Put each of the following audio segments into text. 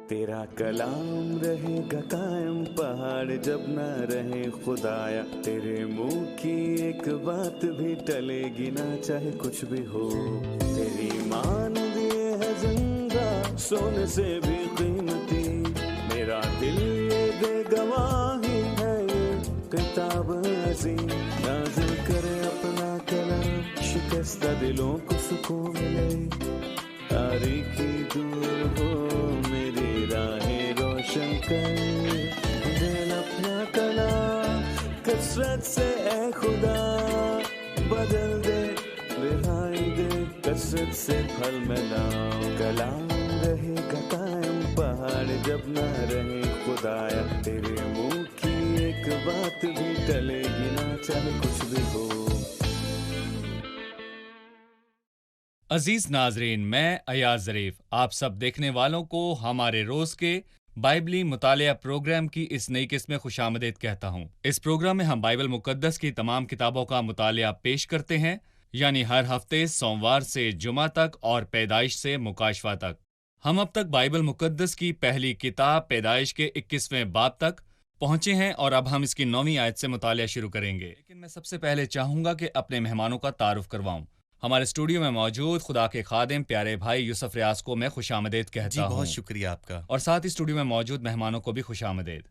तेरा कलाम रहेगा कायम पहाड़ जब ना रहे खुदाया, तेरे मुंह की एक बात भी टलेगी ना चाहे कुछ भी हो। तेरी मान दिए है जिंदा सोने से भी कीमती, मेरा दिल ये दे गवाही है ये किताब अज़ीम। नाज़िल करे अपना कलाम, शिकस्ता दिलों को सुकून मिले, तारीकी दूर हो मेरी राहें रोशन कर। दिल अपना कलाम कसरत से ए खुदा बदल दे, रिहाई दे कसरत से फल मिलाओ। कलाम रहेगा कायम पहाड़ जब ना रहे खुदाया, तेरे मुंह की एक बात भी टलेगी ना चाहे कुछ भी हो। अजीज नाजरीन, मैं अयाज ज़रीफ आप सब देखने वालों को हमारे रोज के बाइबली मुतालिया प्रोग्राम की इस नई किस्म में खुशामदीद कहता हूँ। इस प्रोग्राम में हम बाइबल मुकद्दस की तमाम किताबों का मुतालिया पेश करते हैं, यानी हर हफ्ते सोमवार से जुमा तक और पैदाइश से मुकाशवा तक। हम अब तक बाइबल मुकद्दस की पहली किताब पैदाइश के 21वें बाब तक पहुंचे हैं और अब हम इसकी 9वीं आयत से मुतालिया शुरू करेंगे। लेकिन मैं सबसे पहले चाहूंगा कि अपने मेहमानों का तारुफ करवाऊं। हमारे स्टूडियो में मौजूद खुदा के खादिम प्यारे भाई यूसुफ रियाज को मैं खुशामदीद कहता हूं। बहुत शुक्रिया आपका। और साथ ही स्टूडियो में मौजूद मेहमानों को भी खुशामदीद।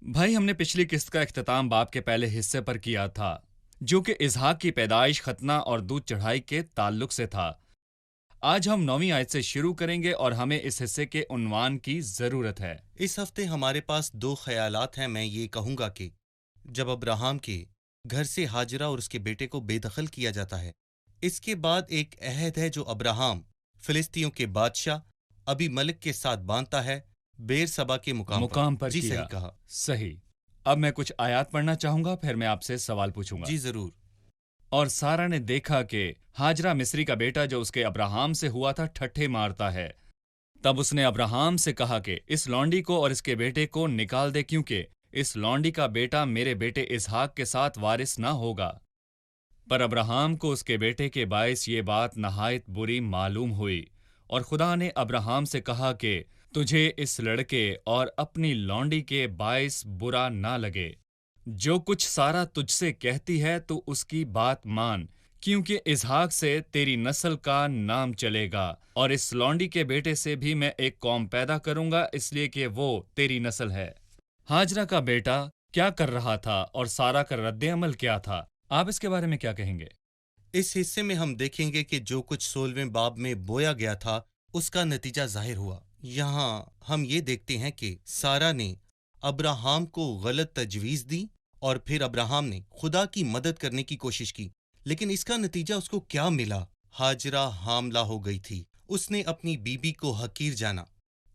भाई, हमने पिछली किस्त का इख्तिताम बाब के पहले हिस्से पर किया था, जो कि इसहाक की पैदाइश, खतना और दूध चढ़ाई के ताल्लुक से था। आज हम 9वीं आयत से शुरू करेंगे और हमें इस हिस्से के उन्वान की जरूरत है। इस हफ्ते हमारे पास 2 ख्यालात हैं। मैं ये कहूंगा कि जब अब्राहम के घर से हाजरा और उसके बेटे को बेदखल किया जाता है, इसके बाद एक अहद है जो अब्राहम फिलिस्तियों के बादशाह अबी मलिक के साथ बांधता है बेर सबा के मुकाम पर। जी किया। सही कहा। सही। अब मैं कुछ आयात पढ़ना चाहूंगा, फिर मैं आपसे सवाल पूछूंगा। जी जरूर। और सारा ने देखा कि हाजरा मिस्री का बेटा जो उसके अब्राहम से हुआ था ठट्ठे मारता है। तब उसने अब्राहम से कहा कि इस लौंडी को और इसके बेटे को निकाल दे, क्योंकि इस लौंडी का बेटा मेरे बेटे इसहाक के साथ वारिस ना होगा। पर अब्राहम को उसके बेटे के बायस ये बात नहायत बुरी मालूम हुई, और खुदा ने अब्राहम से कहा कि तुझे इस लड़के और अपनी लौंडी के बायस बुरा ना लगे। जो कुछ सारा तुझसे कहती है तो उसकी बात मान, क्योंकि इसहाक से तेरी नस्ल का नाम चलेगा, और इस लौंडी के बेटे से भी मैं एक कौम पैदा करूंगा, इसलिए कि वो तेरी नस्ल है। हाजरा का बेटा क्या कर रहा था और सारा का रद्द अमल क्या था? आप इसके बारे में क्या कहेंगे? इस हिस्से में हम देखेंगे कि जो कुछ 16वें बाब में बोया गया था उसका नतीजा जाहिर हुआ। यहाँ हम ये देखते हैं कि सारा ने अब्राहम को गलत तजवीज दी और फिर अब्राहम ने खुदा की मदद करने की कोशिश की, लेकिन इसका नतीजा उसको क्या मिला? हाजरा हामला हो गई थी। उसने अपनी बीबी को हकीर जाना।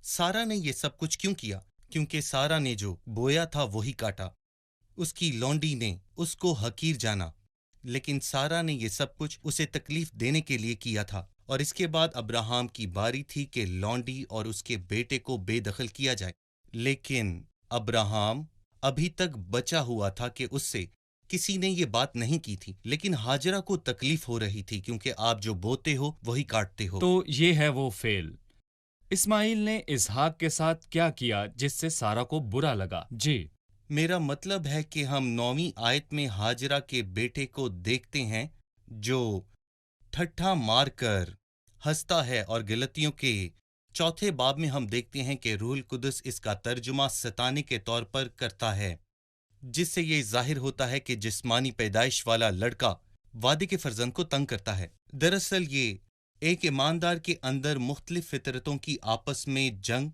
सारा ने ये सब कुछ क्यों किया? क्योंकि सारा ने जो बोया था वही काटा। उसकी लौंडी ने उसको हकीर जाना, लेकिन सारा ने ये सब कुछ उसे तकलीफ देने के लिए किया था। और इसके बाद अब्राहम की बारी थी कि लौंडी और उसके बेटे को बेदखल किया जाए, लेकिन अब्राहम अभी तक बचा हुआ था कि उससे किसी ने ये बात नहीं की थी, लेकिन हाजरा को तकलीफ हो रही थी, क्योंकि आप जो बोते हो वही काटते हो। तो ये है वो फेल। इस्माइल ने इसहाक के साथ क्या किया जिससे सारा को बुरा लगा? जी, मेरा मतलब है कि हम 9वीं आयत में हाजरा के बेटे को देखते हैं जो ठट्ठा मारकर हंसता है, और गलतियों के 4 बाब में हम देखते हैं कि रूहुल कुदस इसका तर्जुमा सताने के तौर पर करता है, जिससे ये जाहिर होता है कि जिस्मानी पैदाइश वाला लड़का वादे के फर्जंद को तंग करता है। दरअसल ये एक ईमानदार के अंदर मुख्तलिफ फितरतों की आपस में जंग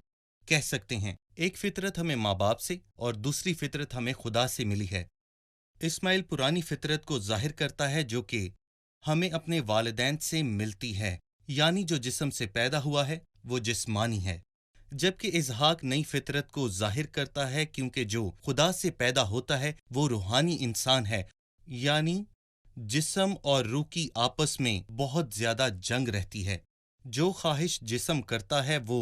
कह सकते हैं। एक फितरत हमें माँ बाप से और दूसरी फितरत हमें खुदा से मिली है। इस्माइल पुरानी फितरत को जाहिर करता है जो कि हमें अपने वालिदैन से मिलती है, यानी जो जिस्म से पैदा हुआ है वो जिस्मानी है, जबकि इसहाक नई फितरत को जाहिर करता है, क्योंकि जो खुदा से पैदा होता है वो रूहानी इंसान है, यानी जिस्म और रूह की आपस में बहुत ज्यादा जंग रहती है। जो ख्वाहिश जिस्म करता है वो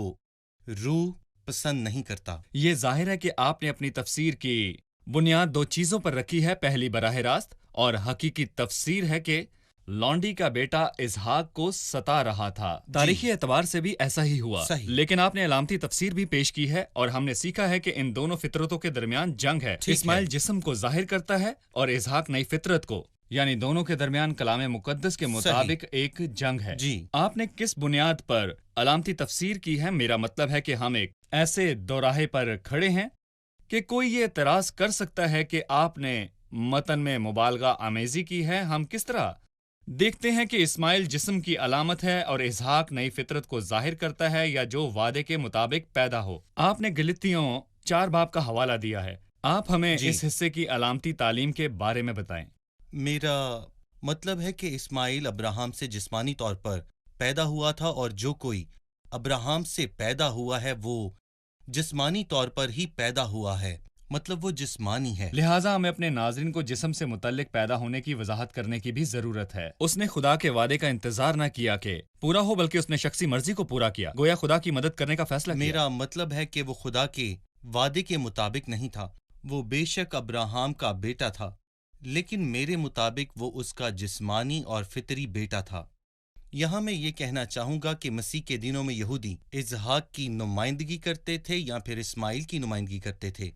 रूह पसंद नहीं करता। ये जाहिर है कि आपने अपनी तफसीर की बुनियाद 2 चीजों पर रखी है। पहली बराह रास्त और हकीकी तफसीर है कि लॉन्डी का बेटा इसहाक को सता रहा था। तारीखी एतबार से भी ऐसा ही हुआ। सही। लेकिन आपने अलामती तफसीर भी पेश की है और हमने सीखा है कि इन दोनों फितरतों के दरमियान जंग है। इस्माइल जिस्म को जाहिर करता है और इसहाक नई फितरत को, यानी दोनों के दरमियान कलाम मुकद्दस के मुताबिक एक जंग है। जी। आपने किस बुनियाद पर अलामती तफसीर की है? मेरा मतलब है कि हम एक ऐसे दोराहे पर खड़े हैं कि कोई ये एतराज कर सकता है कि आपने मतन में मुबालगा आमेजी की है। हम किस तरह देखते हैं कि इस्माइल जिस्म की अलामत है और इसहाक नई फितरत को जाहिर करता है या जो वादे के मुताबिक पैदा हो। आपने गलतियों 4 बाब का हवाला दिया है। आप हमें इस हिस्से की अलामती तालीम के बारे में बताएं। मेरा मतलब है कि इस्माइल अब्राहम से जिस्मानी तौर पर पैदा हुआ था और जो कोई अब्राहम से पैदा हुआ है वो जिस्मानी तौर पर ही पैदा हुआ है, मतलब वो जिस्मानी है। लिहाजा हमें अपने नाज़रीन को जिस्म से मुतल्लिक पैदा होने की वजाहत करने की भी जरूरत है। उसने खुदा के वादे का इंतजार न किया कि पूरा हो, बल्कि उसने शख्सी मर्जी को पूरा किया, गोया खुदा की मदद करने का फैसला किया। मेरा मतलब है कि वो खुदा के वादे के मुताबिक नहीं था। वो बेशक अब्राहम का बेटा था, लेकिन मेरे मुताबिक वो उसका जिस्मानी और फितरी बेटा था। यहाँ मैं ये कहना चाहूँगा कि मसीह के दिनों में यहूदी इसहाक की नुमाइंदगी करते थे या फिर इस्माइल की नुमाइंदगी करते थे।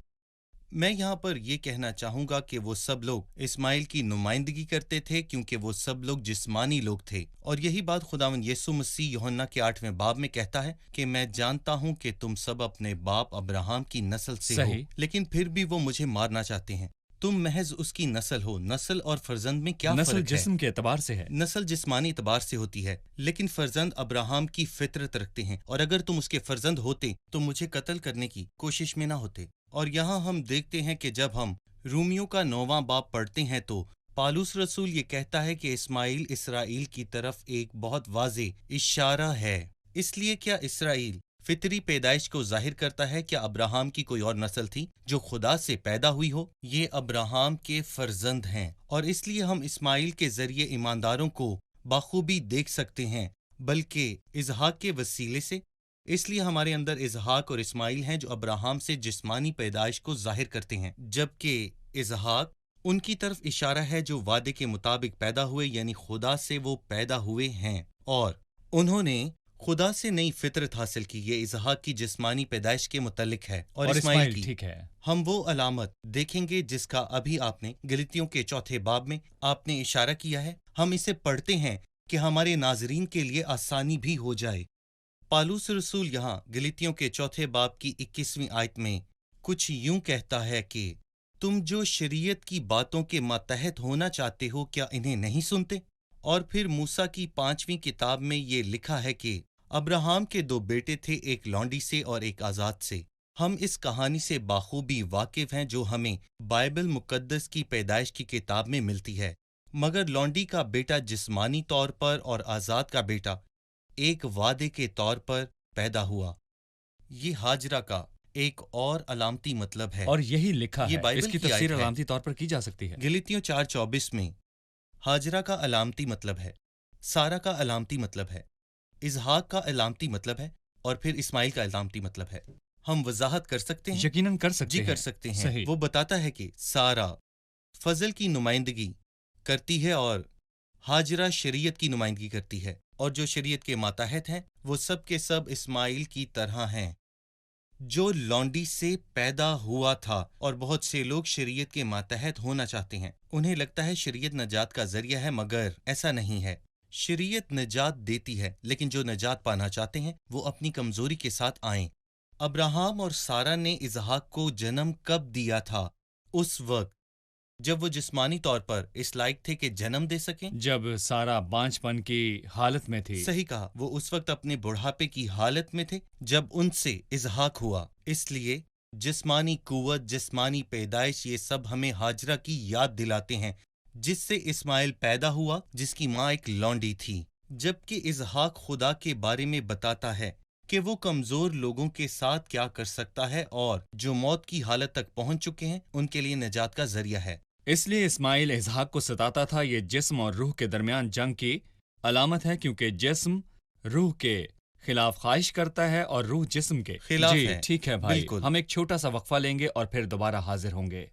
मैं यहाँ पर यह कहना चाहूँगा कि वो सब लोग इस्माइल की नुमाइंदगी करते थे क्योंकि वो सब लोग जिस्मानी लोग थे। और यही बात खुदावंद यीशु मसीह यूहन्ना के 8वें बाब में कहता है कि मैं जानता हूँ कि तुम सब अपने बाप अब्राहम की नस्ल से हो, लेकिन फिर भी वो मुझे मारना चाहते हैं। तुम महज उसकी नस्ल हो। नस्ल और फर्जंद में क्या फर्क है? नस्ल जिस्म के एतबार से है। नस्ल जिस्मानी एतबार से होती है, लेकिन फर्जंद अब्राहम की फितरत रखते हैं, और अगर तुम उसके फर्जंद होते तो मुझे कत्ल करने की कोशिश में ना होते। और यहाँ हम देखते हैं कि जब हम रूमियों का 9वां बाब पढ़ते हैं तो पालूस रसूल ये कहता है कि इस्माइल इसराइल की तरफ एक बहुत वाज़े इशारा है। इसलिए क्या इसराइल फितरी पैदाइश को जाहिर करता है? क्या अब्राहम की कोई और नस्ल थी जो खुदा से पैदा हुई हो? ये अब्राहम के फर्जंद हैं, और इसलिए हम इस्माइल के जरिए ईमानदारों को बाखूबी देख सकते हैं, बल्कि इसहाक के वसीले से। इसलिए हमारे अंदर इसहाक और इस्माइल हैं जो अब्राहम से जिस्मानी पैदाइश को जाहिर करते हैं, जबकि इसहाक उनकी तरफ इशारा है जो वादे के मुताबिक पैदा हुए, यानी खुदा से वो पैदा हुए हैं और उन्होंने खुदा से नई फितरत हासिल की। ये इसहाक की जिस्मानी पैदाइश के मुतल्लिक है और इस्माइल की। ठीक है। हम वो अलामत देखेंगे जिसका अभी आपने गलतियों के 4 बाब में आपने इशारा किया है। हम इसे पढ़ते हैं कि हमारे नाजरीन के लिए आसानी भी हो जाए। पालूस रसूल यहाँ गलतियों के 4 बाब की 21वीं आयत में कुछ यूं कहता है कि तुम जो शरीयत की बातों के मातहत होना चाहते हो, क्या इन्हें नहीं सुनते? और फिर मूसा की 5वीं किताब में ये लिखा है कि अब्राहम के 2 बेटे थे, एक लौंडी से और एक आजाद से। हम इस कहानी से बाखूबी वाकिफ हैं जो हमें बाइबल मुकद्दस की पैदाइश की किताब में मिलती है। मगर लौंडी का बेटा जिस्मानी तौर पर और आजाद का बेटा एक वादे के तौर पर पैदा हुआ। ये हाजरा का एक और अलामती मतलब है, और यही लिखा ये है। बाइबल इसकी की तफसीर आयत है। अलामती तौर पर की जा सकती है। गलतियों 4:24 में हाजरा का अलामती मतलब है, सारा का अलामती मतलब है, इसहाक का अलामती मतलब है, और फिर इस्माइल का अलामती मतलब है। हम वजाहत कर सकते हैं? यकीनन कर सकते जी हैं। कर सकते हैं। सही। वो बताता है कि सारा फजल की नुमाइंदगी करती है और हाजरा शरीयत की नुमाइंदगी करती है, और जो शरीयत के मातहत हैं वो सब के सब इस्माइल की तरह हैं जो लौंडी से पैदा हुआ था। और बहुत से लोग शरीयत के मातहत होना चाहते हैं। उन्हें लगता है शरीयत नजात का जरिया है, मगर ऐसा नहीं है। शरीयत नजात देती है, लेकिन जो नजात पाना चाहते हैं वो अपनी कमजोरी के साथ आएं। अब्राहम और सारा ने इसहाक को जन्म कब दिया था? उस वक्त जब वो जिस्मानी तौर पर इस लायक थे कि जन्म दे सकें। जब सारा बांझपन की हालत में थी। सही कहा। वो उस वक्त अपने बुढ़ापे की हालत में थे जब उनसे इसहाक हुआ। इसलिए जिस्मानी कुव्वत, जिस्मानी पैदाइश, ये सब हमें हाजरा की याद दिलाते हैं जिससे इस्माइल पैदा हुआ, जिसकी माँ एक लौंडी थी। जबकि इसहाक खुदा के बारे में बताता है कि वो कमजोर लोगों के साथ क्या कर सकता है और जो मौत की हालत तक पहुंच चुके हैं उनके लिए निजात का जरिया है। इसलिए इस्माइल इसहाक को सताता था। ये जिस्म और रूह के दरमियान जंग की अलामत है, क्योंकि जिस्म रूह के खिलाफ ख्वाहिश करता है और रूह जिस्म के खिलाफ जी है। ठीक है भाई। बिल्कुल। हम एक छोटा सा वक्फा लेंगे और फिर दोबारा हाजिर होंगे।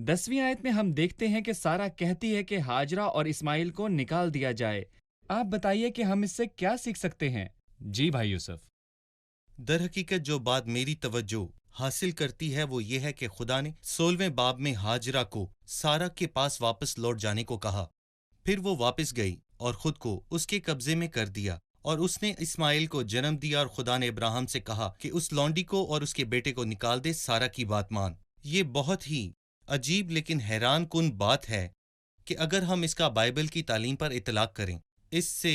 10वीं आयत में हम देखते हैं कि सारा कहती है कि हाजरा और इस्माइल को निकाल दिया जाए। आप बताइए कि हम इससे क्या सीख सकते हैं। जी भाई यूसुफ। दर हकीकत जो बात मेरी तवज्जो हासिल करती है वो ये है कि खुदा ने 16वें बाब में हाजरा को सारा के पास वापस लौट जाने को कहा। फिर वो वापस गई और खुद को उसके कब्जे में कर दिया और उसने इस्माइल को जन्म दिया, और खुदा ने इब्राहिम से कहा कि उस लौंडी को और उसके बेटे को निकाल दे, सारा की बात मान। ये बहुत ही अजीब लेकिन हैरान कुन बात है कि अगर हम इसका बाइबल की तालीम पर इतलाक करें, इससे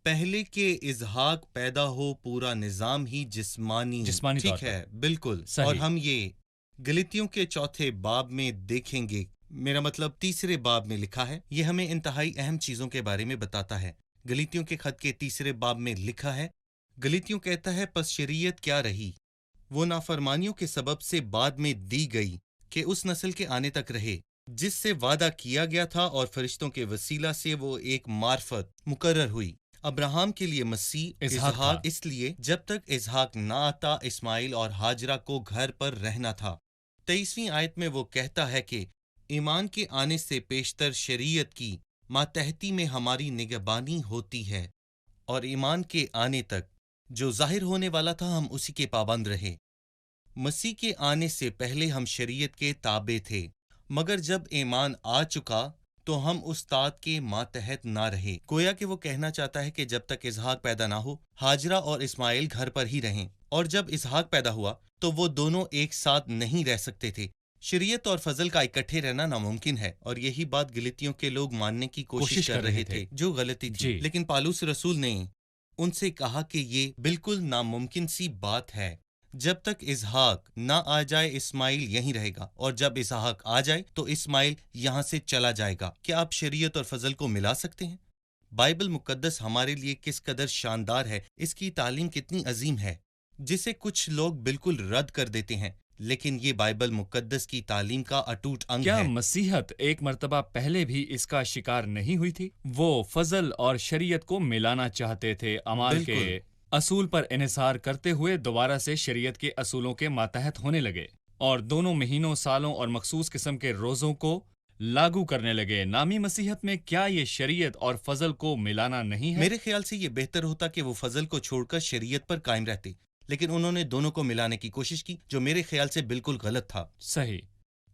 पहले के इजहाक पैदा हो पूरा निजाम ही जिस्मानी जिस्मानी तौर ठीक पर। है, बिल्कुल सही। और हम ये गलतियों के चौथे बाब में देखेंगे, मेरा मतलब तीसरे बाब में लिखा है। ये हमें इंतहाई अहम चीजों के बारे में बताता है। गलतियों के खत के तीसरे बाब में लिखा है, गलतियों कहता है पस शरीयत क्या रही, वो नाफरमानियों के सबब से बाद में दी गई कि उस नस्ल के आने तक रहे जिससे वादा किया गया था, और फरिश्तों के वसीला से वो एक मार्फत मुकर्रर हुई। अब्राहम के लिए मसीह इसहाक था। इसहाक इसलिए जब तक इसहाक ना आता इस्माइल और हाजरा को घर पर रहना था। 23वीं आयत में वो कहता है कि ईमान के आने से पेशतर शरीयत की मातहती में हमारी निगहबानी होती है, और ईमान के आने तक जो जाहिर होने वाला था हम उसी के पाबंद रहे। मसीह के आने से पहले हम शरीयत के ताबे थे, मगर जब ईमान आ चुका तो हम उस्ताद के मातहत ना रहे। गोया कि वो कहना चाहता है कि जब तक इसहाक पैदा ना हो हाजरा और इस्माइल घर पर ही रहें, और जब इसहाक पैदा हुआ तो वो दोनों एक साथ नहीं रह सकते थे। शरीयत और फजल का इकट्ठे रहना नामुमकिन है, और यही बात गलतियों के लोग मानने की कोशिश कर रहे थे, जो गलती थी। जी। लेकिन पालूस रसूल ने उनसे कहा कि ये बिल्कुल नामुमकिन सी बात है। जब तक इसहाक ना आ जाए इस्माइल यहीं रहेगा, और जब इसहाक आ जाए तो इस्माइल यहाँ से चला जाएगा। क्या आप शरीयत और फजल को मिला सकते हैं? बाइबल मुकद्दस हमारे लिए किस कदर शानदार है, इसकी तालीम कितनी अजीम है, जिसे कुछ लोग बिल्कुल रद्द कर देते हैं, लेकिन ये बाइबल मुकद्दस की तालीम का अटूट अंग क्या है। मसीहत एक मर्तबा पहले भी इसका शिकार नहीं हुई थी? वो फजल और शरीयत को मिलाना चाहते थे, अमाल के बिल्कुल। असूल पर इन्हिसार करते हुए दोबारा से शरीयत के असूलों के मातहत होने लगे, और दोनों महीनों, सालों और मखसूस किस्म के रोज़ों को लागू करने लगे। नामी मसीहत में क्या ये शरीयत और फजल को मिलाना नहीं है? मेरे ख्याल से ये बेहतर होता कि वो फजल को छोड़कर शरीयत पर कायम रहते, लेकिन उन्होंने दोनों को मिलाने की कोशिश की, जो मेरे ख्याल से बिल्कुल गलत था। सही।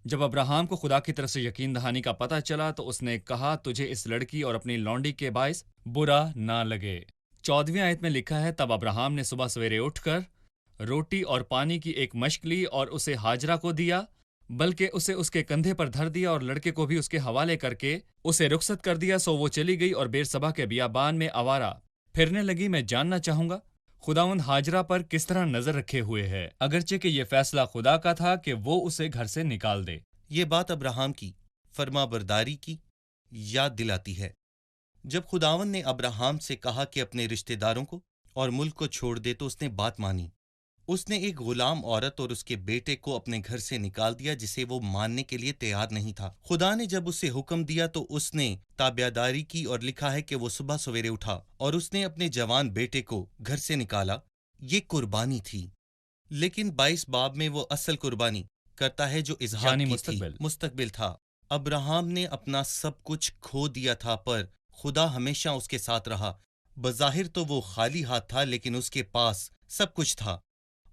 जब अब्राहम को खुदा की तरफ से यकीन दहानी का पता चला तो उसने कहा, तुझे इस लड़की और अपनी लौंडी के बायस बुरा ना लगे। 14वीं आयत में लिखा है, तब अब्राहम ने सुबह सवेरे उठकर रोटी और पानी की एक मश्क ली और उसे हाजरा को दिया, बल्कि उसे उसके कंधे पर धर दिया और लड़के को भी उसके हवाले करके उसे रुखसत कर दिया। सो वो चली गई और बेरसबा के बियाबान में आवारा फिरने लगी। मैं जानना चाहूंगा खुदावंद हाजरा पर किस तरह नजर रखे हुए है, अगरचे कि ये फैसला खुदा का था कि वो उसे घर से निकाल दे। ये बात अब्राहम की फरमाबरदारी की याद दिलाती है। जब खुदावन ने अब्राहम से कहा कि अपने रिश्तेदारों को और मुल्क को छोड़ दे तो उसने बात मानी। उसने एक गुलाम औरत और उसके बेटे को अपने घर से निकाल दिया जिसे वो मानने के लिए तैयार नहीं था। खुदा ने जब उसे हुक्म दिया तो उसने ताबियादारी की, और लिखा है कि वो सुबह सवेरे उठा और उसने अपने जवान बेटे को घर से निकाला। ये कुर्बानी थी, लेकिन 22 बाब में वो असल कुर्बानी करता है जो इसहाक की थी, मुस्तकबिल था। अब्राहम ने अपना सब कुछ खो दिया था, पर खुदा हमेशा उसके साथ रहा। बज़ाहिर तो वो खाली हाथ था, लेकिन उसके पास सब कुछ था,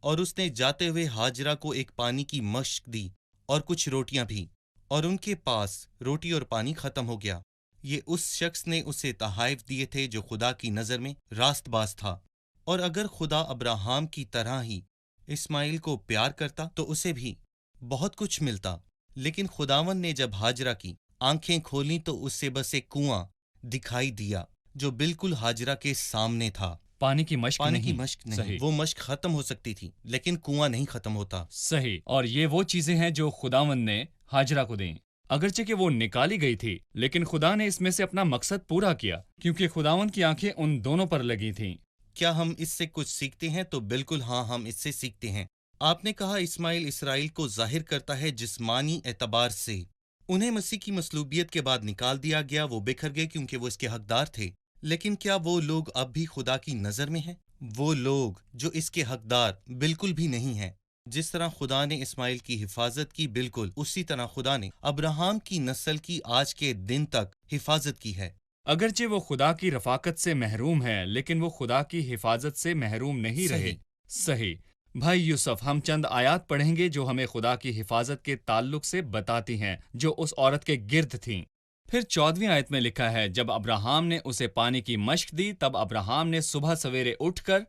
और उसने जाते हुए हाजरा को एक पानी की मश्क दी और कुछ रोटियां भी, और उनके पास रोटी और पानी खत्म हो गया। ये उस शख्स ने उसे तहाइफ दिए थे जो खुदा की नज़र में रास्तबाज था, और अगर खुदा अब्राहम की तरह ही इस्माइल को प्यार करता तो उसे भी बहुत कुछ मिलता। लेकिन खुदावन ने जब हाजरा की आंखें खोली तो उससे बस एक कुआं दिखाई दिया जो बिल्कुल हाजरा के सामने था। पानी की मश्क नहीं। सही। वो मश्क खत्म हो सकती थी, लेकिन कुआं नहीं खत्म होता। सही। और ये वो चीजें हैं जो खुदावन ने हाजरा को दी। अगरचे कि वो निकाली गई थी, लेकिन खुदा ने इसमें से अपना मकसद पूरा किया, क्योंकि खुदावन की आंखें उन दोनों पर लगी थीं। क्या हम इससे कुछ सीखते हैं? तो बिल्कुल हाँ, हम इससे सीखते हैं। आपने कहा इस्माइल इसराइल को जाहिर करता है जिस्मानी एतबार से। उन्हें मसीह की मसलूबियत के बाद निकाल दिया गया। वो बिखर गए क्योंकि वो इसके हकदार थे। लेकिन क्या वो लोग अब भी खुदा की नज़र में हैं? वो लोग जो इसके हकदार बिल्कुल भी नहीं हैं। جس طرح خدا نے اسماعیل کی حفاظت کی، بالکل اسی طرح خدا نے ابراہم کی نسل کی آج کے دن تک حفاظت کی ہے۔ اگرچہ وہ خدا کی رفاقت سے محروم ہے، لیکن وہ خدا کی حفاظت سے محروم نہیں رہے۔ صحیح۔ بھائی یوسف، ہم چند آیات پڑھیں گے جو ہمیں خدا کی حفاظت کے تعلق سے بتاتی ہیں جو اس عورت کے گرد تھیں۔ پھر 14ویں آیت میں لکھا ہے، جب ابراہم نے اسے پانی کی مشق دی، تب ابراہم نے صبح سویرے اٹھ کر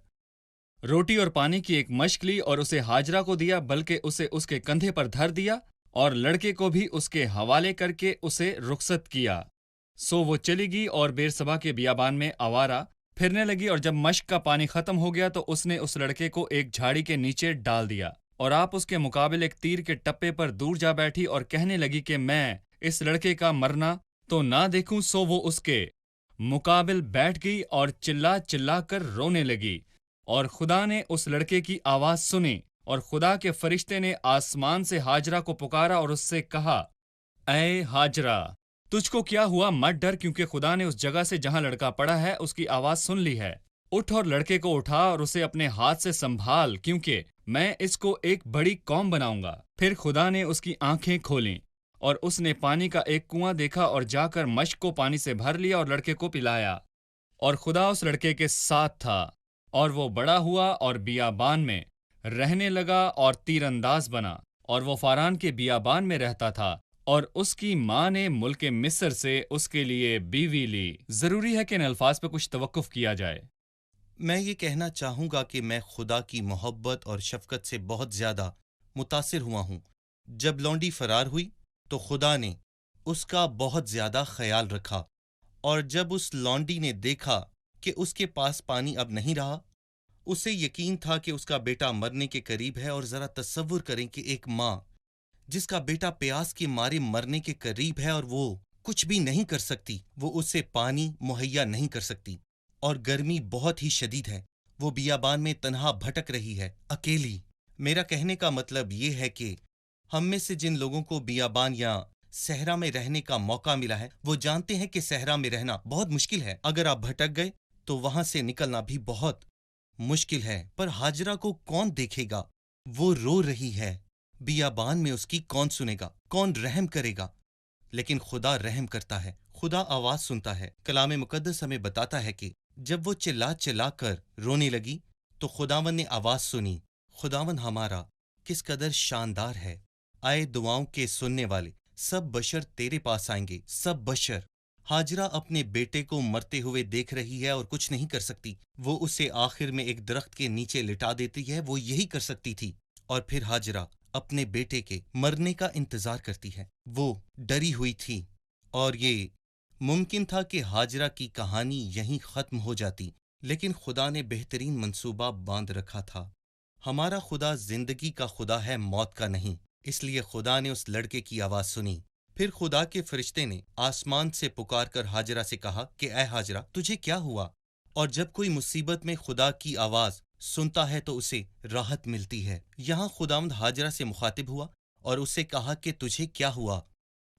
روٹی اور پانی کی ایک مشق لی اور اسے ہاجرہ کو دیا، بلکہ اسے اس کے کندھے پر دھر دیا اور لڑکے کو بھی اس کے حوالے کر کے اسے رخصت کیا۔ سو وہ چلی گئی اور بیرسبا کے بیابان میں آوارہ پھرنے لگی، اور جب مشق کا پانی ختم ہو گیا تو اس نے اس لڑکے کو ایک جھاڑی کے نیچے ڈال دیا، اور آپ اس کے مقابل ایک تیر کے ٹپے پر دور جا بیٹھی اور کہنے لگی کہ میں اس لڑکے کا مرنا تو نہ دیکھوں۔ سو وہ اس کے مقابل بیٹھ گئی اور چلا چلا کر رونے لگی، اور خدا نے اس لڑکے کی آواز سنی، اور خدا کے فرشتے نے آسمان سے ہاجرہ کو پکارا اور اس سے کہا، اے ہاجرہ، تجھ کو کیا ہوا؟ مت ڈر، کیونکہ خدا نے اس جگہ سے جہاں لڑکا پڑا ہے اس کی آواز سن لی ہے۔ اٹھ اور لڑکے کو اٹھا اور اسے اپنے ہاتھ سے سنبھال، کیونکہ میں اس کو ایک بڑی قوم بناؤں گا۔ پھر خدا نے اس کی آنکھیں کھولیں، اور اس نے پانی کا ایک کنواں دیکھا اور جا کر مشک کو پانی سے بھر لیا اور لڑکے کو پلایا، اور خدا اس لڑکے کے ساتھ تھا، اور وہ بڑا ہوا اور بیابان میں رہنے لگا اور تیر انداز بنا، اور وہ فاران کے بیابان میں رہتا تھا، اور اس کی ماں نے ملک مصر سے اس کے لیے بیوی لی۔ ضروری ہے کہ ان الفاظ پہ کچھ توقف کیا جائے۔ میں یہ کہنا چاہوں گا کہ میں خدا کی محبت اور شفقت سے بہت زیادہ متاثر ہوا ہوں۔ جب لونڈی فرار ہوئی تو خدا نے اس کا بہت زیادہ خیال رکھا، اور جب اس لونڈی نے دیکھا کہ اس کے پاس پانی اب نہیں رہا، اسے یقین تھا کہ اس کا بیٹا مرنے کے قریب ہے۔ اور ذرا تصور کریں کہ ایک ماں جس کا بیٹا پیاس کے مارے مرنے کے قریب ہے اور وہ کچھ بھی نہیں کر سکتی، وہ اسے پانی مہیا نہیں کر سکتی، اور گرمی بہت ہی شدید ہے، وہ بیابان میں تنہا بھٹک رہی ہے، اکیلی۔ میرا کہنے کا مطلب یہ ہے کہ ہم میں سے جن لوگوں کو بیابان یا صحرا میں رہنے کا موقع ملا ہے، وہ جانتے ہیں کہ صحرا میں رہنا بہت مشکل ہے۔ اگر آپ بھٹک گئے تو وہاں سے نکلنا بھی بہت مشکل ہے۔ پر ہاجرہ کو کون دیکھے گا؟ وہ رو رہی ہے، بیابان میں اس کی کون سنے گا؟ کون رحم کرے گا؟ لیکن خدا رحم کرتا ہے، خدا آواز سنتا ہے۔ کلام مقدس ہمیں بتاتا ہے کہ جب وہ چلا چلا کر رونے لگی تو خداوند نے آواز سنی۔ خداوند ہمارا کس قدر شاندار ہے۔ آئے دعاؤں کے سننے والے، سب بشر تیرے پاس آئیں گے، سب بشر۔ ہاجرہ اپنے بیٹے کو مرتے ہوئے دیکھ رہی ہے اور کچھ نہیں کر سکتی۔ وہ اسے آخر میں ایک درخت کے نیچے لٹا دیتی ہے، وہ یہی کر سکتی تھی۔ اور پھر ہاجرہ اپنے بیٹے کے مرنے کا انتظار کرتی ہے۔ وہ ڈری ہوئی تھی، اور یہ ممکن تھا کہ ہاجرہ کی کہانی یہیں ختم ہو جاتی، لیکن خدا نے بہترین منصوبہ باندھ رکھا تھا۔ ہمارا خدا زندگی کا خدا ہے، موت کا نہیں۔ اس لیے خدا نے اس لڑکے کی آواز سنی۔ پھر خدا کے فرشتے نے آسمان سے پکار کر ہاجرہ سے کہا کہ اے ہاجرہ، تجھے کیا ہوا؟ اور جب کوئی مصیبت میں خدا کی آواز سنتا ہے تو اسے راحت ملتی ہے۔ یہاں خداوند ہاجرہ سے مخاطب ہوا اور اسے کہا کہ تجھے کیا ہوا؟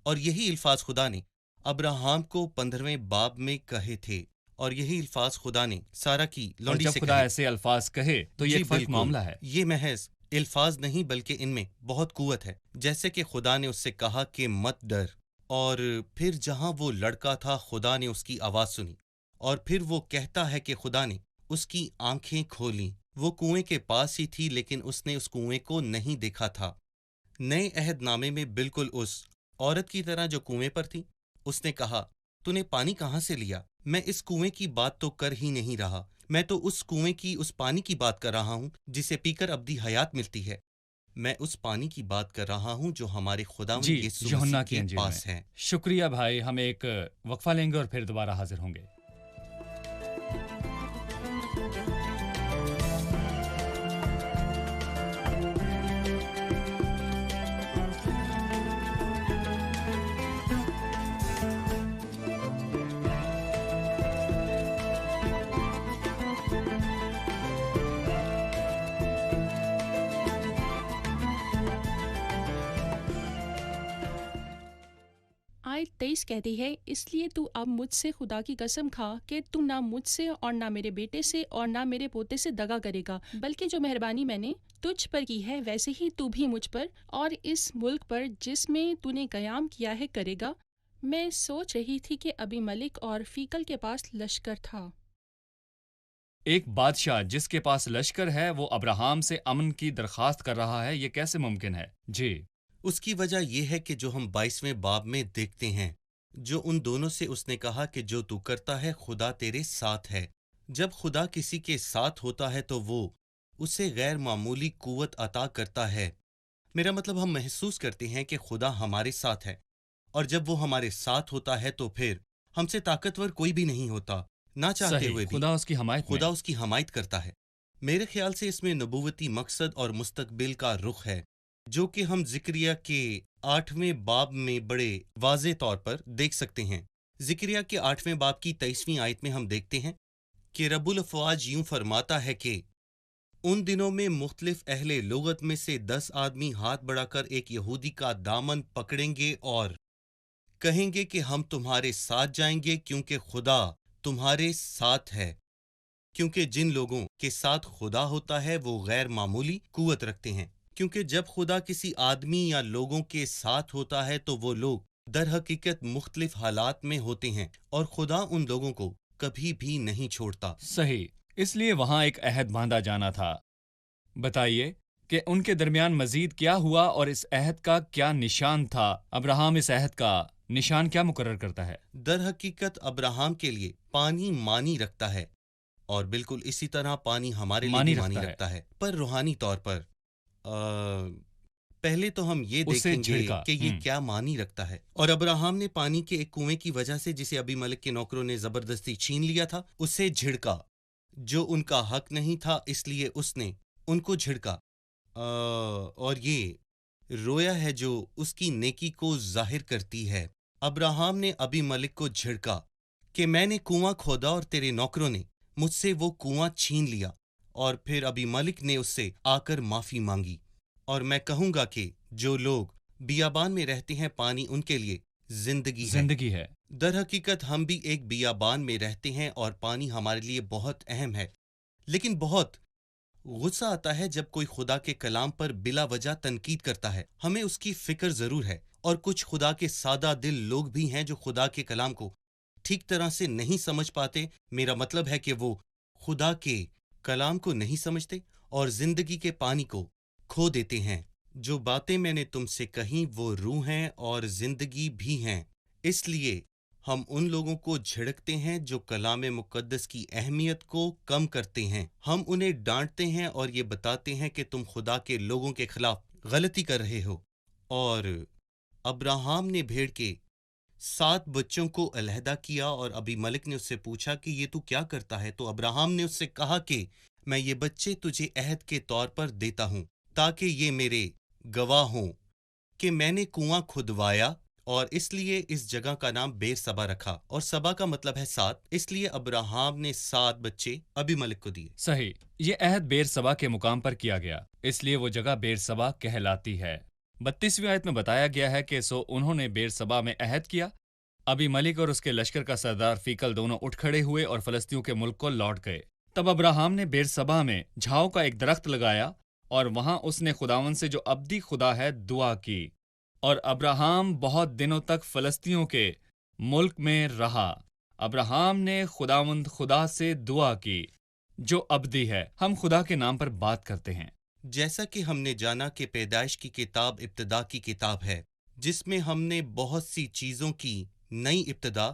اور یہی الفاظ خدا نے ابراہم کو 15ویں باب میں کہے تھے، اور یہی الفاظ خدا نے سارہ کی لونڈی سے جب خدا ایسے الفاظ کہے تو یہ فرق بالکل، معاملہ ہے۔ یہ محض الفاظ نہیں بلکہ ان میں بہت قوت ہے۔ جیسے کہ خدا نے اس سے کہا کہ مت ڈر، اور پھر جہاں وہ لڑکا تھا خدا نے اس کی آواز سنی، اور پھر وہ کہتا ہے کہ خدا نے اس کی آنکھیں کھولیں۔ وہ کنویں کے پاس ہی تھی، لیکن اس نے اس کنویں کو نہیں دیکھا تھا۔ نئے عہد نامے میں بالکل اس عورت کی طرح جو کنویں پر تھی، اس نے کہا، تو نے پانی کہاں سے لیا؟ میں اس کنویں کی بات تو کر ہی نہیں رہا، میں تو اس کنویں کی، اس پانی کی بات کر رہا ہوں جسے پی کر ابدی حیات ملتی ہے۔ میں اس پانی کی بات کر رہا ہوں جو ہمارے خداوند یسوع یوحنا مسیح کی کے انجیل پاس میں۔ ہے۔ شکریہ بھائی، ہم ایک وقفہ لیں گے اور پھر دوبارہ حاضر ہوں گے۔ آیت 23 کہتی ہے، اس لیے تو اب مجھ سے خدا کی قسم کھا کہ تو نہ مجھ سے اور نہ میرے بیٹے سے اور نہ میرے پوتے سے دغا کرے گا، بلکہ جو مہربانی میں نے تجھ پر کی ہے ویسے ہی تو بھی مجھ پر اور اس ملک پر جس میں تو نے قیام کیا ہے کرے گا۔ میں سوچ رہی تھی کہ ابی ملک اور فیکل کے پاس لشکر تھا۔ ایک بادشاہ جس کے پاس لشکر ہے وہ ابراہام سے امن کی درخواست کر رہا ہے، یہ کیسے ممکن ہے؟ جی، اس کی وجہ یہ ہے کہ جو ہم 22ویں باب میں دیکھتے ہیں، جو ان دونوں سے اس نے کہا کہ جو تو کرتا ہے خدا تیرے ساتھ ہے۔ جب خدا کسی کے ساتھ ہوتا ہے تو وہ اسے غیر معمولی قوت عطا کرتا ہے۔ میرا مطلب ہم محسوس کرتے ہیں کہ خدا ہمارے ساتھ ہے، اور جب وہ ہمارے ساتھ ہوتا ہے تو پھر ہم سے طاقتور کوئی بھی نہیں ہوتا، نہ چاہتے صحیح، ہوئے بھی خدا اس کی حمایت میں۔ خدا اس کی حمایت کرتا ہے۔ میرے خیال سے اس میں نبوتی مقصد اور مستقبل کا رخ ہے، جو کہ ہم زکریا کے 8ویں باب میں بڑے واضح طور پر دیکھ سکتے ہیں۔ زکریا کے 8ویں باب کی 23ویں آیت میں ہم دیکھتے ہیں کہ رب الافواج یوں فرماتا ہے کہ ان دنوں میں مختلف اہل لغت میں سے 10 آدمی ہاتھ بڑھا کر ایک یہودی کا دامن پکڑیں گے اور کہیں گے کہ ہم تمہارے ساتھ جائیں گے کیونکہ خدا تمہارے ساتھ ہے، کیونکہ جن لوگوں کے ساتھ خدا ہوتا ہے وہ غیر معمولی قوت رکھتے ہیں، کیونکہ جب خدا کسی آدمی یا لوگوں کے ساتھ ہوتا ہے تو وہ لوگ در حقیقت مختلف حالات میں ہوتے ہیں اور خدا ان لوگوں کو کبھی بھی نہیں چھوڑتا۔ صحیح، اس لیے وہاں ایک عہد باندھا جانا تھا۔ بتائیے کہ ان کے درمیان مزید کیا ہوا اور اس عہد کا کیا نشان تھا؟ ابراہام اس عہد کا نشان کیا مقرر کرتا ہے؟ در حقیقت ابراہام کے لیے پانی معنی رکھتا ہے، اور بالکل اسی طرح پانی ہمارے لیے بھی معنی رکھتا ہے، پر روحانی طور پر۔ پہلے تو ہم یہ اسے دیکھیں گے جھڑکا۔ کہ یہ کیا معنی رکھتا ہے۔ اور ابراہام نے پانی کے ایک کنویں کی وجہ سے جسے ابی ملک کے نوکروں نے زبردستی چھین لیا تھا، اسے جھڑکا، جو ان کا حق نہیں تھا، اس لیے اس نے ان کو جھڑکا۔ اور یہ رویا ہے جو اس کی نیکی کو ظاہر کرتی ہے۔ ابراہام نے ابی ملک کو جھڑکا کہ میں نے کنواں کھودا اور تیرے نوکروں نے مجھ سے وہ کنواں چھین لیا، اور پھر ابی ملک نے اس سے آ کر معافی مانگی۔ اور میں کہوں گا کہ جو لوگ بیابان میں رہتے ہیں پانی ان کے لیے زندگی ہے۔ در حقیقت ہم بھی ایک بیابان میں رہتے ہیں اور پانی ہمارے لیے بہت اہم ہے، لیکن بہت غصہ آتا ہے جب کوئی خدا کے کلام پر بلا وجہ تنقید کرتا ہے۔ ہمیں اس کی فکر ضرور ہے، اور کچھ خدا کے سادہ دل لوگ بھی ہیں جو خدا کے کلام کو ٹھیک طرح سے نہیں سمجھ پاتے۔ میرا مطلب ہے کہ وہ خدا کے کلام کو نہیں سمجھتے اور زندگی کے پانی کو کھو دیتے ہیں۔ جو باتیں میں نے تم سے کہیں وہ روح ہیں اور زندگی بھی ہیں۔ اس لیے ہم ان لوگوں کو جھڑکتے ہیں جو کلام مقدس کی اہمیت کو کم کرتے ہیں۔ ہم انہیں ڈانٹتے ہیں اور یہ بتاتے ہیں کہ تم خدا کے لوگوں کے خلاف غلطی کر رہے ہو۔ اور ابراہام نے بھیڑ کے 7 بچوں کو علیحدہ کیا، اور ابی ملک نے اس سے پوچھا کہ یہ تو کیا کرتا ہے؟ تو ابراہام نے اس سے کہا کہ میں یہ بچے تجھے عہد کے طور پر دیتا ہوں، تاکہ یہ میرے گواہ ہوں کہ میں نے کنواں کھدوایا، اور اس لیے اس جگہ کا نام بیر سبا رکھا، اور سبا کا مطلب ہے 7، اس لیے ابراہام نے 7 بچے ابی ملک کو دیے۔ صحیح، یہ عہد بیر سبا کے مقام پر کیا گیا، اس لیے وہ جگہ بیر سبا کہلاتی ہے۔ 32ویں آیت میں بتایا گیا ہے کہ سو انہوں نے بیر سبا میں عہد کیا۔ ابی ملک اور اس کے لشکر کا سردار فیکل دونوں اٹھ کھڑے ہوئے اور فلسطینیوں کے ملک کو لوٹ گئے۔ تب ابراہام نے بیر سبا میں جھاؤ کا ایک درخت لگایا، اور وہاں اس نے خداوند سے جو ابدی خدا ہے دعا کی، اور ابراہام بہت دنوں تک فلسطینیوں کے ملک میں رہا۔ ابراہام نے خداوند خدا سے دعا کی جو ابدی ہے۔ ہم خدا کے نام پر بات کرتے ہیں۔ جیسا کہ ہم نے جانا کہ پیدائش کی کتاب ابتدا کی کتاب ہے، جس میں ہم نے بہت سی چیزوں کی نئی ابتدا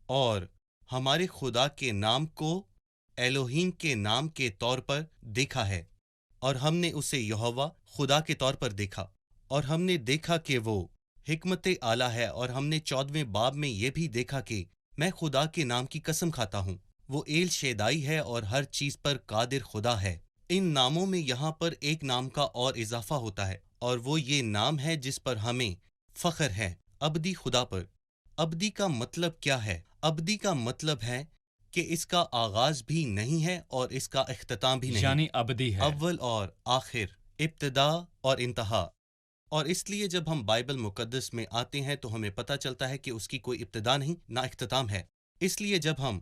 اور ہمارے خدا کے نام کو ایلوہیم کے نام کے طور پر دیکھا ہے، اور ہم نے اسے یہوہ خدا کے طور پر دیکھا، اور ہم نے دیکھا کہ وہ حکمت اعلیٰ ہے، اور ہم نے 14ویں باب میں یہ بھی دیکھا کہ میں خدا کے نام کی قسم کھاتا ہوں، وہ ایل شیدائی ہے اور ہر چیز پر قادر خدا ہے۔ ان ناموں میں یہاں پر ایک نام کا اور اضافہ ہوتا ہے، اور وہ یہ نام ہے جس پر ہمیں فخر ہے، ابدی خدا پر۔ ابدی کا مطلب کیا ہے؟ ابدی کا مطلب ہے کہ اس کا آغاز بھی نہیں ہے اور اس کا اختتام بھی نہیں، یعنی ابدی ہے۔ اول اور آخر، ابتدا اور انتہا، اور اس لیے جب ہم بائبل مقدس میں آتے ہیں تو ہمیں پتہ چلتا ہے کہ اس کی کوئی ابتدا نہیں نہ اختتام ہے۔ اس لیے جب ہم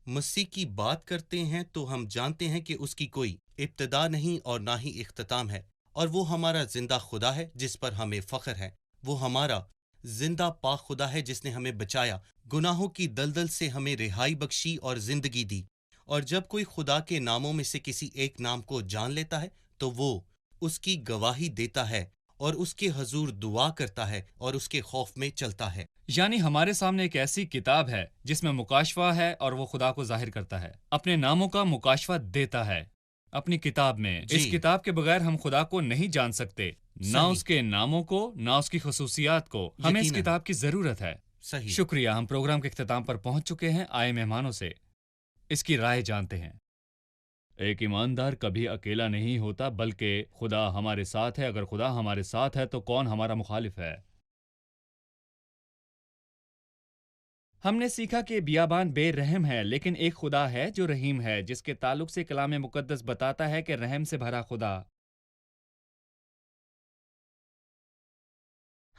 مسیح کی بات کرتے ہیں تو ہم جانتے ہیں کہ اس کی کوئی ابتدا نہیں اور نہ ہی اختتام ہے، اور وہ ہمارا زندہ خدا ہے جس پر ہمیں فخر ہے۔ وہ ہمارا زندہ پاک خدا ہے جس نے ہمیں بچایا، گناہوں کی دلدل سے ہمیں رہائی بخشی اور زندگی دی۔ اور جب کوئی خدا کے ناموں میں سے کسی ایک نام کو جان لیتا ہے تو وہ اس کی گواہی دیتا ہے اور اس کے حضور دعا کرتا ہے اور اس کے خوف میں چلتا ہے۔ یعنی ہمارے سامنے ایک ایسی کتاب ہے جس میں مکاشفہ ہے اور وہ خدا کو ظاہر کرتا ہے، اپنے ناموں کا مکاشفہ دیتا ہے اپنی کتاب میں۔ جی۔ اس کتاب کے بغیر ہم خدا کو نہیں جان سکتے، نہ صحیح۔ اس کے ناموں کو نہ اس کی خصوصیات کو۔ ہمیں اس یقیناً۔ کتاب کی ضرورت ہے۔ صحیح۔ شکریہ، ہم پروگرام کے اختتام پر پہنچ چکے ہیں۔ آئے مہمانوں سے اس کی رائے جانتے ہیں۔ ایک ایماندار کبھی اکیلا نہیں ہوتا بلکہ خدا ہمارے ساتھ ہے۔ اگر خدا ہمارے ساتھ ہے تو کون ہمارا مخالف ہے؟ ہم نے سیکھا کہ بیابان بے رحم ہے، لیکن ایک خدا ہے جو رحیم ہے، جس کے تعلق سے کلام مقدس بتاتا ہے کہ رحم سے بھرا خدا۔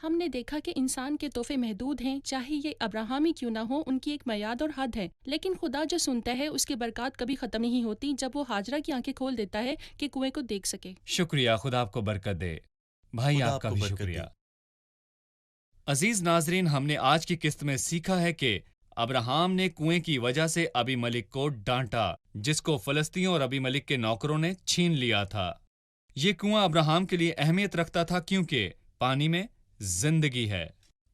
ہم نے دیکھا کہ انسان کے تحفے محدود ہیں، چاہے یہ ابراہامی کیوں نہ ہو، ان کی ایک میعاد اور حد ہے، لیکن خدا جو سنتا ہے اس کی برکات کبھی ختم نہیں ہوتی جب وہ ہاجرہ کی آنکھیں کھول دیتا ہے کہ کنویں کو دیکھ سکے۔ شکریہ، خدا آپ کو برکت دے۔ بھائی خدا آپ کا آپ کو بھی برکت شکریہ۔ دے۔ عزیز ناظرین، ہم نے آج کی قسط میں سیکھا ہے کہ ابراہام نے کنویں کی وجہ سے ابی ملک کو ڈانٹا، جس کو فلسطینیوں اور ابی ملک کے نوکروں نے چھین لیا تھا۔ یہ کنواں ابراہام کے لیے اہمیت رکھتا تھا کیونکہ پانی میں زندگی ہے۔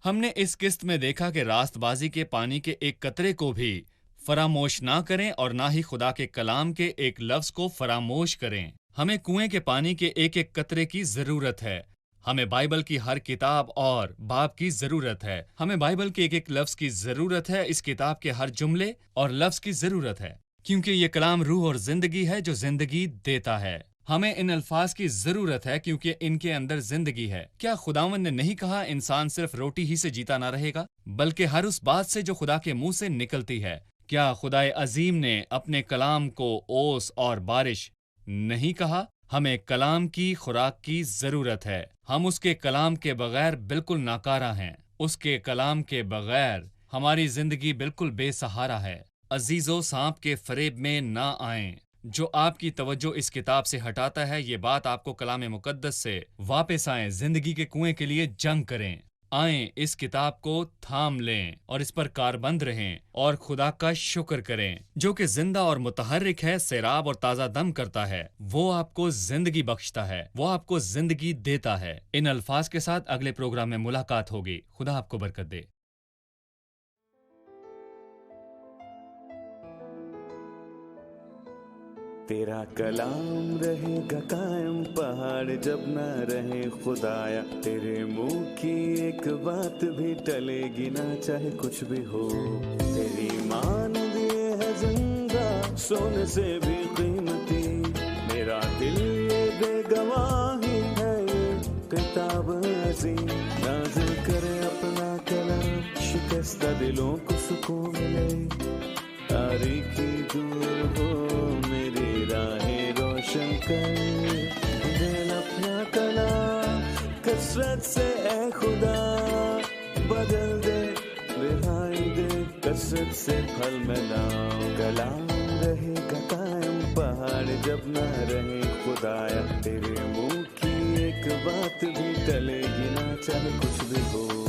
ہم نے اس قسط میں دیکھا کہ راست بازی کے پانی کے ایک قطرے کو بھی فراموش نہ کریں اور نہ ہی خدا کے کلام کے ایک لفظ کو فراموش کریں۔ ہمیں کنویں کے پانی کے ایک ایک قطرے کی ضرورت ہے۔ ہمیں بائبل کی ہر کتاب اور باب کی ضرورت ہے۔ ہمیں بائبل کے ایک ایک لفظ کی ضرورت ہے۔ اس کتاب کے ہر جملے اور لفظ کی ضرورت ہے، کیونکہ یہ کلام روح اور زندگی ہے جو زندگی دیتا ہے۔ ہمیں ان الفاظ کی ضرورت ہے کیونکہ ان کے اندر زندگی ہے۔ کیا خداوند نے نہیں کہا انسان صرف روٹی ہی سے جیتا نہ رہے گا بلکہ ہر اس بات سے جو خدا کے منہ سے نکلتی ہے؟ کیا خدائے عظیم نے اپنے کلام کو اوس اور بارش نہیں کہا؟ ہمیں کلام کی خوراک کی ضرورت ہے۔ ہم اس کے کلام کے بغیر بالکل ناکارہ ہیں۔ اس کے کلام کے بغیر ہماری زندگی بالکل بے سہارا ہے۔ عزیزو، سانپ کے فریب میں نہ آئیں۔ جو آپ کی توجہ اس کتاب سے ہٹاتا ہے، یہ بات آپ کو کلام مقدس سے واپس آئیں، زندگی کے کنویں کے لیے جنگ کریں۔ آئیں، اس کتاب کو تھام لیں اور اس پر کاربند رہیں اور خدا کا شکر کریں جو کہ زندہ اور متحرک ہے، سیراب اور تازہ دم کرتا ہے۔ وہ آپ کو زندگی بخشتا ہے، وہ آپ کو زندگی دیتا ہے۔ ان الفاظ کے ساتھ اگلے پروگرام میں ملاقات ہوگی۔ خدا آپ کو برکت دے۔ تیرا کلام رہے گا قائم، پہاڑ جب نہ رہے خدایا، تیرے منہ کی ایک بات بھی ٹلے گی نہ، چاہے کچھ بھی ہو۔ تیری مان دیے ہے زندہ، سونے سے بھی قیمتی، میرا دل یہ بے گواہی ہے، یہ کتاب عظیم نازل کرے اپنا کلام، شکستہ دلوں کو سکون ملے، تاریکی دور ہو میری راہیں روشن کر، دل اپنا کلام کثرت سے اے خدا بدل دے، رہائی دے کثرت سے پھل ملاؤ۔ کلام رہے گا قائم، پہاڑ جب نہ رہے خدایا، تیرے منہ کی ایک بات بھی ٹلے گی نہ، چاہے کچھ بھی ہو۔